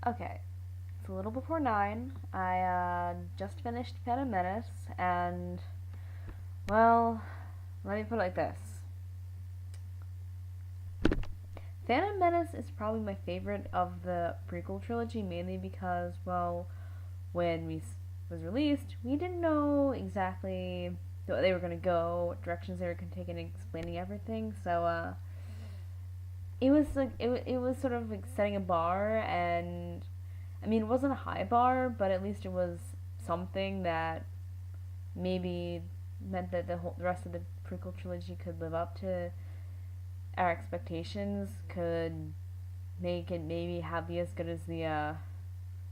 Okay, it's a little before 9. I just finished Menace, and, well, let me put it like this. Phantom Menace is probably my favorite of the prequel trilogy, mainly because, well, when we was released, we didn't know exactly what they were going to go, what directions they were going to take in explaining everything. So, it was like it was sort of like setting a bar, and I mean, it wasn't a high bar, but at least it was something that maybe meant that the rest of the prequel trilogy could live up to our expectations, could make it maybe have be as good as the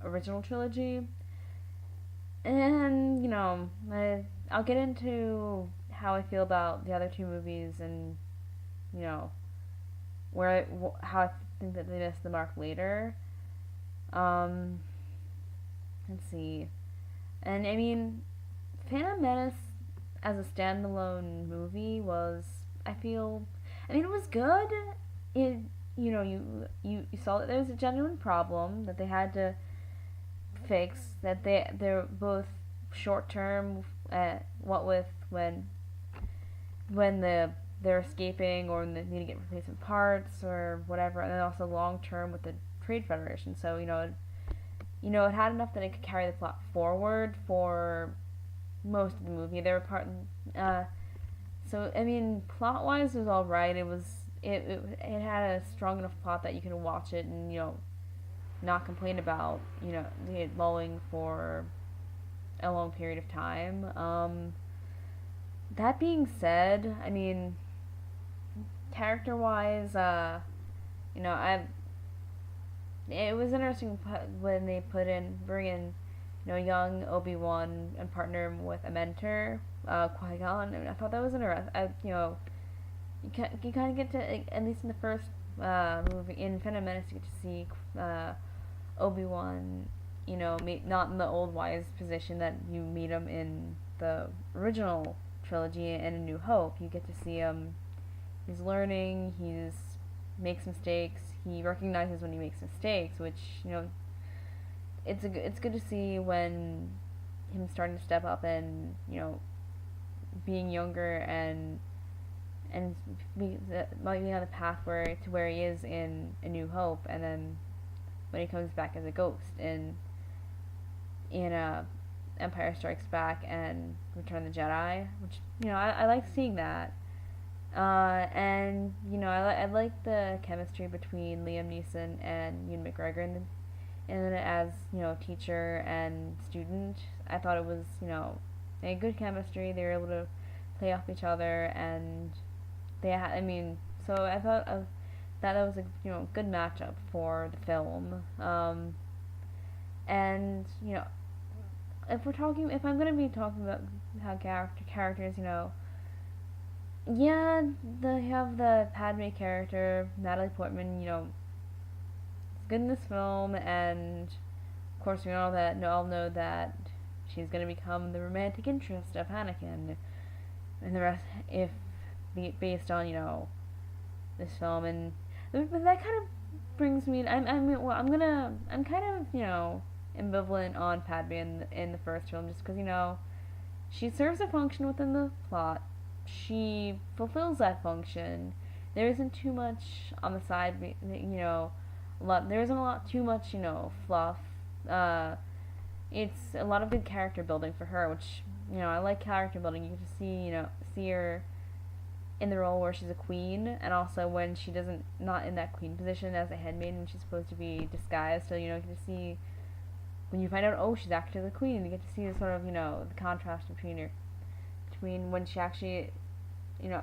original trilogy. And I'll get into how I feel about the other two movies, and you know how I think that they missed the mark later. Um, let's see. And I mean, Phantom Menace as a standalone movie was, I feel, I mean, it was good. It, you saw that there was a genuine problem that they had to fix. That they're both short term. What with when they're escaping, or when they need to get replacement parts or whatever, and then also long term with the Trade Federation. So it had enough that it could carry the plot forward for most of the movie. There were so I mean, plot wise, it was all right. It had a strong enough plot that you could watch it and not complain about the lulling for a long period of time. That being said, I mean, character wise, I it was interesting when they bring in young Obi-Wan and partner him with a mentor, Qui-Gon. And I thought that was interesting. You kind of get to, at least in the first movie, in Phantom Menace, you get to see Obi-Wan, not in the old wise position that you meet him in the original trilogy and in New Hope. You get to see him, he's learning, makes mistakes, he recognizes when he makes mistakes, which, it's good to see when him starting to step up and being younger and being on the path where he is in A New Hope, and then when he comes back as a ghost in Empire Strikes Back and Return of the Jedi, which I like seeing that. And I like the chemistry between Liam Neeson and Ewan McGregor and as teacher and student. I thought it was they had good chemistry. They were able to play off each other, and I mean, so I thought that was a good matchup for the film. And if I'm gonna be talking about how characters, yeah, they have the Padme character, Natalie Portman. It's good in this film, and of course we all know that she's gonna become the romantic interest of Anakin, and the rest, if based on this film. And but that kind of brings me. I'm kind of ambivalent on Padme in the first film, just because she serves a function within the plot. She fulfills that function. There isn't too much on the side, there isn't a lot too much, fluff. Uh, it's a lot of good character building for her, which I like character building. You get to see her in the role where she's a queen, and also when she doesn't not in that queen position as a handmaiden when she's supposed to be disguised. So you get to see when you find out, oh, she's actually the queen. You get to see the sort of the contrast between when she actually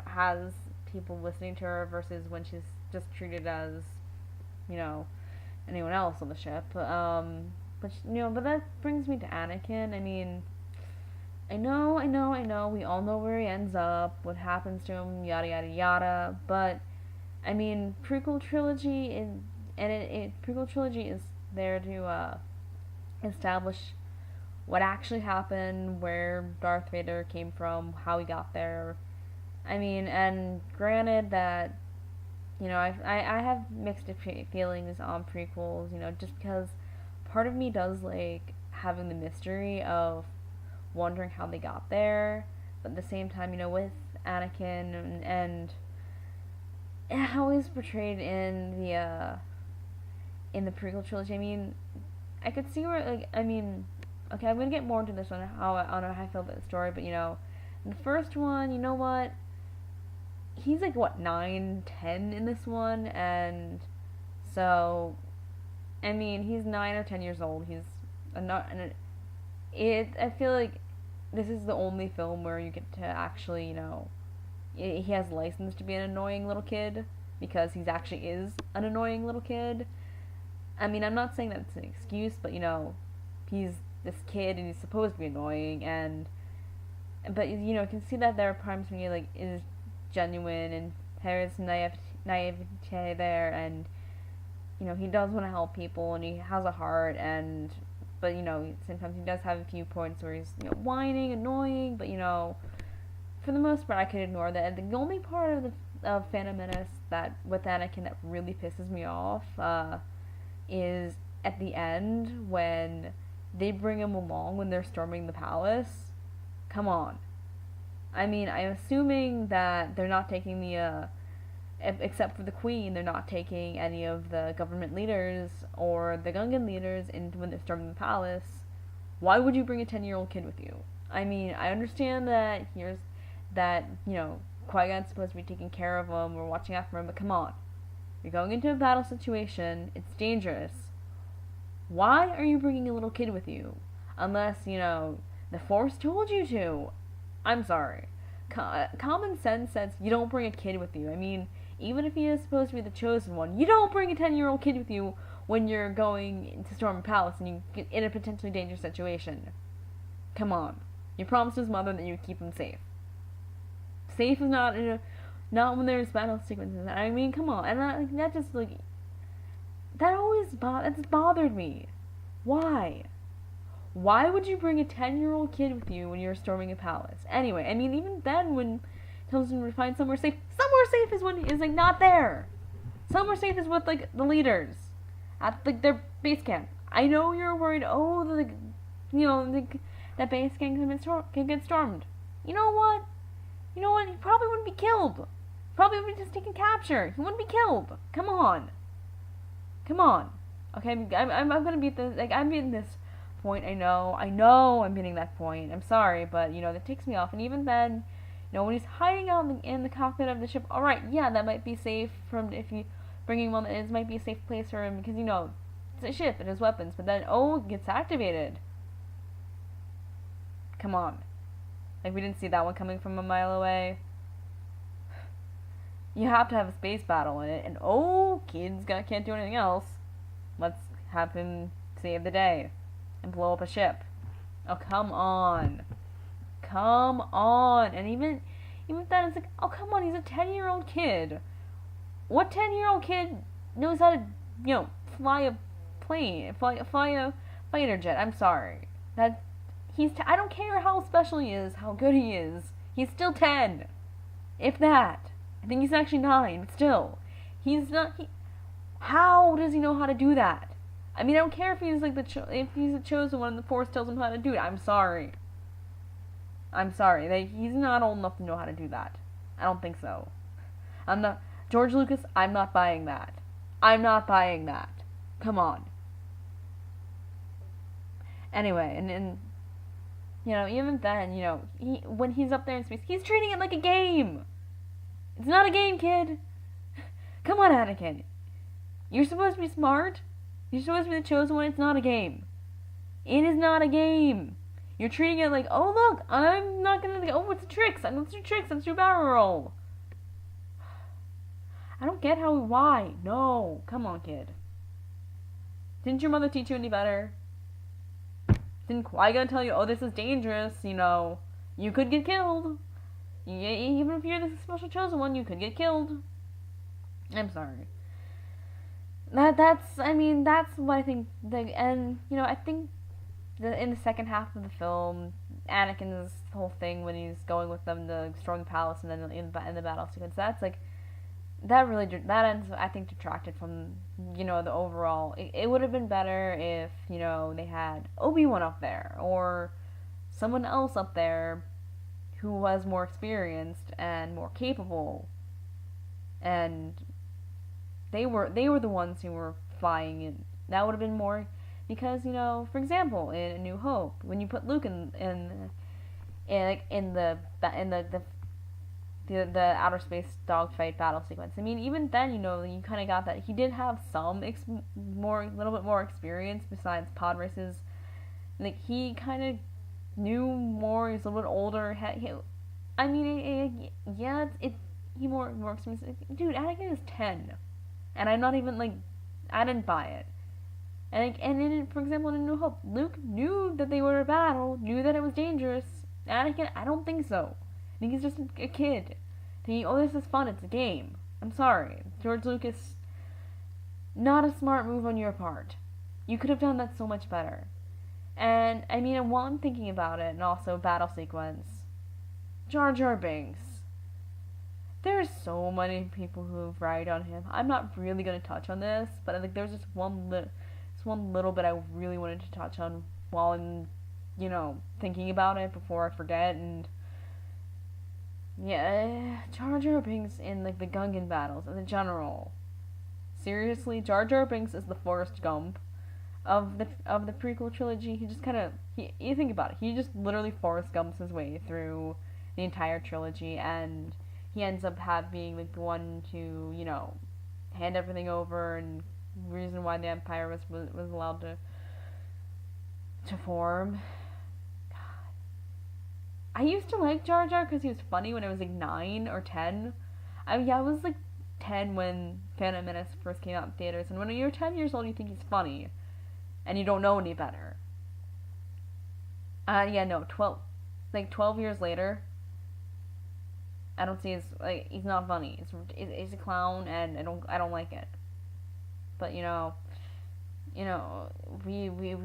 has people listening to her versus when she's just treated as anyone else on the ship. But that brings me to Anakin. I mean, I know. We all know where he ends up, what happens to him, yada yada yada. But I mean, prequel trilogy is there to establish what actually happened, where Darth Vader came from, how he got there. I mean, and granted that I have mixed feelings on prequels, just because part of me does like having the mystery of wondering how they got there, but at the same time, with Anakin and how he's portrayed in the prequel trilogy. I mean, I could see where okay, I'm gonna get more into this one. I don't know how I feel about the story, but in the first one, you know what? He's like what 9, 10 in this one, and so I mean he's 9 or 10 years old. He's not, and I feel like this is the only film where you get to actually he has license to be an annoying little kid because he's actually is an annoying little kid. I mean, I'm not saying that's an excuse, but he's this kid and he's supposed to be annoying, but you can see that there are times when he like is genuine and there's naivete there, and he does want to help people and he has a heart, but sometimes he does have a few points where he's whining, annoying, but for the most part I could ignore that. And the only part of Phantom Menace that with Anakin that really pisses me off is at the end when they bring him along when they're storming the palace. Come on. I mean, I'm assuming that they're not taking except for the Queen, they're not taking any of the government leaders or the Gungan leaders in when they're storming the palace. Why would you bring a 10-year-old kid with you? I mean, I understand that Qui-Gon's supposed to be taking care of him or watching after him, but come on. You're going into a battle situation, it's dangerous. Why are you bringing a little kid with you? Unless, the Force told you to. I'm sorry. Common sense says you don't bring a kid with you. I mean, even if he is supposed to be the chosen one, you don't bring a 10-year-old kid with you when you're going to storm a palace and you get in a potentially dangerous situation. Come on. You promised his mother that you would keep him safe. Safe is not not when there's battle sequences. I mean, come on. And that just like that's bothered me. Why? Why would you bring a 10-year-old kid with you when you're storming a palace? Anyway, I mean, even then, when tells him to find somewhere safe is when is like not there. Somewhere safe is with like the leaders at their base camp. I know you're worried. Oh, that base camp can get stormed. You know what? He probably wouldn't be killed. Probably would be just taken capture. He wouldn't be killed. Come on. Okay, I'm gonna beat this. Like I'm beating this point. I know. I'm beating that point. I'm sorry, but that takes me off. And even then, when he's hiding out in the cockpit of the ship, all right, yeah, that might be safe from if you bringing him on. It might be a safe place for him because it's a ship and his weapons. But then it gets activated. Come on, like we didn't see that one coming from a mile away. You have to have a space battle in it, and kids can't do anything else. Let's have him save the day and blow up a ship. Oh, come on. And even then, it's like, oh, come on, he's a 10-year-old kid. What 10-year-old kid knows how to, fly a plane, fly a fighter jet? I'm sorry. I don't care how special he is, how good he is. He's still 10. If that. I think he's actually 9, but still. He's not... how does he know how to do that? I mean, I don't care if he's like if he's the chosen one and the Force tells him how to do it. I'm sorry. He's not old enough to know how to do that. I don't think so. George Lucas, I'm not buying that. Come on. Anyway, and even then, when he's up there in space, he's treating it like a game. It's not a game, kid. Come on, Anakin. You're supposed to be smart. You're supposed to be the chosen one. It's not a game. It is not a game. You're treating it like, oh look, I'm not gonna it's tricks. Let's do tricks. Let's do barrel roll. I don't get why. No, come on, kid. Didn't your mother teach you any better? Didn't Qui-Gon tell you, oh, this is dangerous? You could get killed. Even if you're the special chosen one, you could get killed. I'm sorry. That's what I think. I think in the second half of the film, Anakin's whole thing when he's going with them to storm the palace and then in the battle sequence, that's like, that really that ends I think detracted from the overall. It would have been better if they had Obi-Wan up there or someone else up there who was more experienced and more capable, and they were the ones who were flying, and that would have been more, because for example in A New Hope, when you put Luke in the outer space dogfight battle sequence. I mean, even then, you kind of got that he did have some little bit more experience besides pod races. Like he kind of knew more. He's a little bit older. I mean, yeah, he more experienced. Dude, Anakin is 10, and I'm not even like, I didn't buy it. For example, in A New Hope, Luke knew that they were a battle, knew that it was dangerous. Anakin, I don't think so. I think he's just a kid. Thinking, oh, this is fun, it's a game. I'm sorry. George Lucas, not a smart move on your part. You could have done that so much better. And, I mean, while I'm thinking about it, and also battle sequence, Jar Jar Binks. There's so many people who've ragged on him. I'm not really going to touch on this, but like there's just one little bit I really wanted to touch on while I'm, thinking about it before I forget. And yeah, Jar Jar Binks in like the Gungan battles as a general. Seriously, Jar Jar Binks is the Forrest Gump of the prequel trilogy. He just kind of you think about it. He just literally Forrest Gumps his way through the entire trilogy, and he ends up being like the one to hand everything over, and reason why the Empire was allowed to form. I used to like Jar Jar because he was funny when I was like 9 or 10. I was like 10 when Phantom Menace first came out in theaters, and when you're 10 years old, you think he's funny, and you don't know any better. Yeah, no, 12 years later, I don't see he's not funny. He's a clown, and I don't like it. But we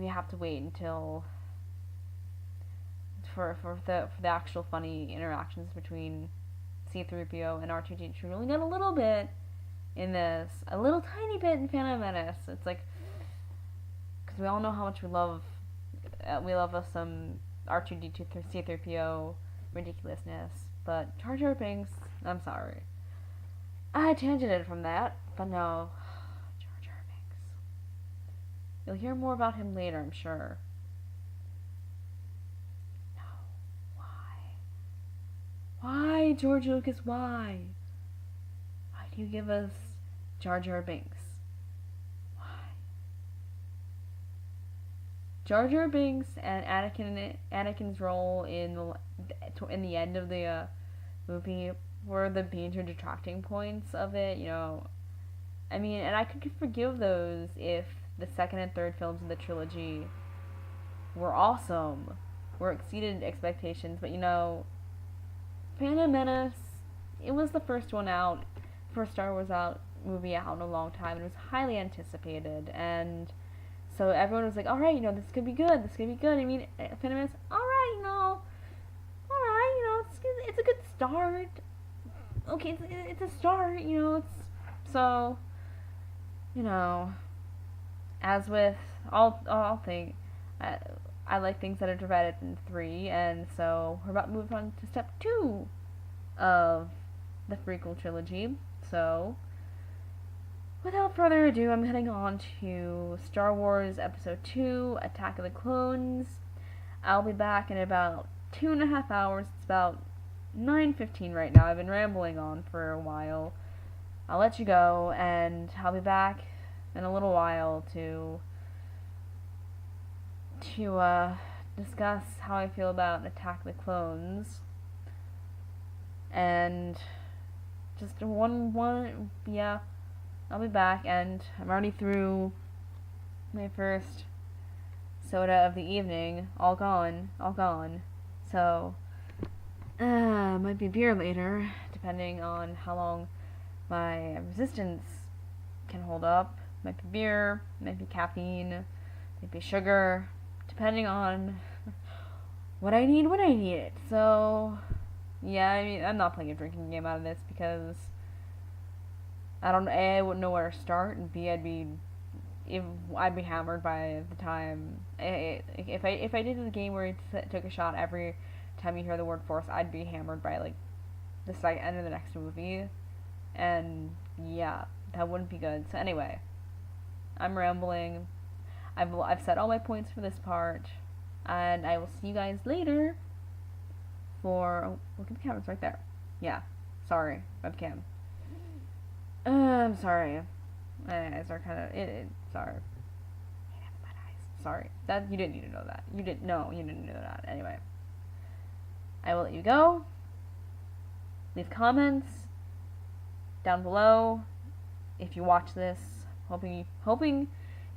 have to wait until for the actual funny interactions between C-3PO and R2D2. We only get a little bit in this, a little tiny bit in Phantom Menace. It's like, because we all know how much we love us some R2D2 C-3PO ridiculousness, but Jar Jar Binks, I'm sorry, I tangented from that, but no, Jar Jar Binks. You'll hear more about him later, I'm sure. Why, George Lucas, why? Why do you give us Jar Jar Binks? Why? Jar Jar Binks and Anakin's role in the end of the movie were the major detracting points of it, I mean, and I could forgive those if the second and third films in the trilogy were awesome, were exceeded expectations, but Phantom Menace, it was the first Star Wars movie out in a long time, and it was highly anticipated, and so everyone was like, alright, this could be good, I mean, Phantom Menace, alright, it's a good start, okay, it's a start, so, as with all things, I like things that are divided in 3, and so we're about to move on to step 2 of the prequel trilogy. So, without further ado, I'm heading on to Star Wars Episode 2, Attack of the Clones. I'll be back in about 2.5 hours. It's about 9:15 right now. I've been rambling on for a while. I'll let you go, and I'll be back in a little while to discuss how I feel about Attack of the Clones, and just yeah, I'll be back, and I'm already through my first soda of the evening, all gone, so, might be beer later, depending on how long my resistance can hold up. Might be beer, might be caffeine, might be sugar, depending on what I need when I need it. So, yeah, I mean, I'm not playing a drinking game out of this because I don't. A, I wouldn't know where to start, and B, if I'd be hammered by the time. If I did a game where you took a shot every time you hear the word force, I'd be hammered by like the end of the next movie, and yeah, that wouldn't be good. So anyway, I'm rambling. I've said all my points for this part, and I will see you guys later. For look at the cameras right there. Yeah, sorry, webcam. I'm sorry. My eyes are kind of sorry. Sorry, that you didn't need to know that. You didn't know. You didn't know that. Anyway, I will let you go. Leave comments down below if you watch this. Hoping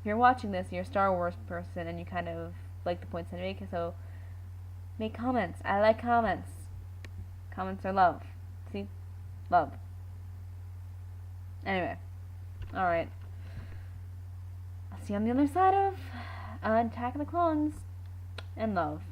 if you're watching this, you're a Star Wars person and you kind of like the points I make. So make comments. I like comments. Comments are love. See, love. Anyway, all right. I'll see you on the other side of Attack of the Clones and love.